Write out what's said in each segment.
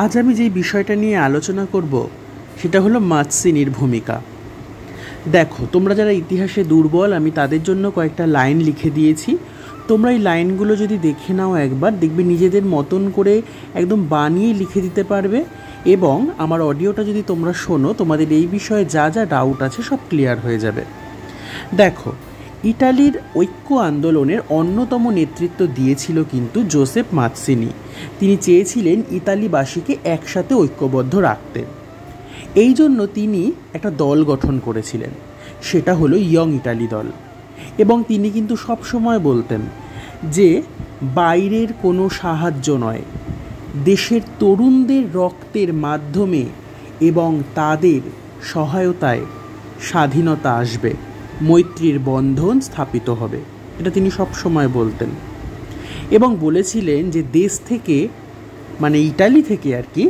আজ আমি যেই বিষয়টা নিয়ে আলোচনা করব সেটা হলো মাৎসিনির ভূমিকা। দেখো, তোমরা যারা ইতিহাসে দুর্বল, আমি তাদের জন্য কয়েকটা লাইন লিখে দিয়েছি। তোমরা এই লাইনগুলো যদি দেখে নাও একবার, দেখবে নিজেদের মতন করে একদম বানিয়ে লিখে দিতে পারবে। এবং আমার অডিওটা যদি তোমরা শোনো, তোমাদের এই বিষয়ে যা যা ডাউট আছে সব ক্লিয়ার হয়ে যাবে। দেখো, ইটালির ঐক্য আন্দোলনের অন্যতম নেতৃত্ব দিয়েছিল কিন্তু জোসেফ মাৎসিনি। তিনি চেয়েছিলেন ইতালিবাসীকে একসাথে ঐক্যবদ্ধ রাখতে। এই জন্য তিনি একটা দল গঠন করেছিলেন, সেটা হলো ইয়ং ইটালি দল। এবং তিনি কিন্তু সব সময় বলতেন যে বাইরের কোনো সাহায্য নয়, দেশের তরুণদের রক্তের মাধ্যমে এবং তাদের সহায়তায় স্বাধীনতা আসবে, মৈত্রীর বন্ধন স্থাপিত হবে। এটা তিনি সব সময় বলতেন এবং বলেছিলেন যে দেশ থেকে, মানে ইটালি থেকে আর কি,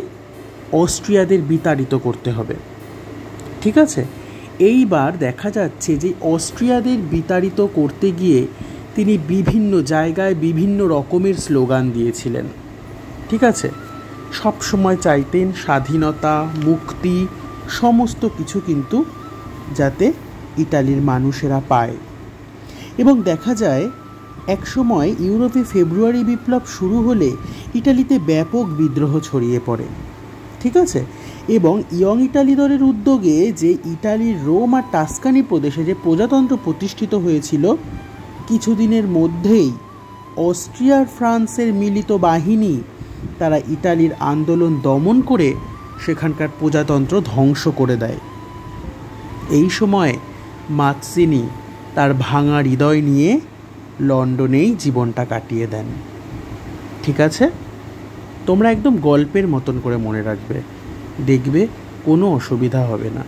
অস্ট্রিয়াদের বিতাড়িত করতে হবে। ঠিক আছে, এইবার দেখা যাচ্ছে যে অস্ট্রিয়াদের বিতাড়িত করতে গিয়ে তিনি বিভিন্ন জায়গায় বিভিন্ন রকমের স্লোগান দিয়েছিলেন। ঠিক আছে, সব সময় চাইতেন স্বাধীনতা, মুক্তি, সমস্ত কিছু কিন্তু যাতে ইটালির মানুষেরা পায়। এবং দেখা যায় একসময় ইউরোপে ফেব্রুয়ারি বিপ্লব শুরু হলে ইটালিতে ব্যাপক বিদ্রোহ ছড়িয়ে পড়ে। ঠিক আছে, এবং ইয়ং ইটালি দলের উদ্যোগে যে ইটালির রোম আর টাস্কানি প্রদেশে যে প্রজাতন্ত্র প্রতিষ্ঠিত হয়েছিল, কিছুদিনের মধ্যেই অস্ট্রিয়ার ফ্রান্সের মিলিত বাহিনী তারা ইটালির আন্দোলন দমন করে সেখানকার প্রজাতন্ত্র ধ্বংস করে দেয়। এই সময় মাৎসিনি তার ভাঙা হৃদয় নিয়ে লন্ডনেই জীবনটা কাটিয়ে দেন। ঠিক আছে, তোমরা একদম গল্পের মতন করে মনে রাখবে, দেখবে কোনো অসুবিধা হবে না।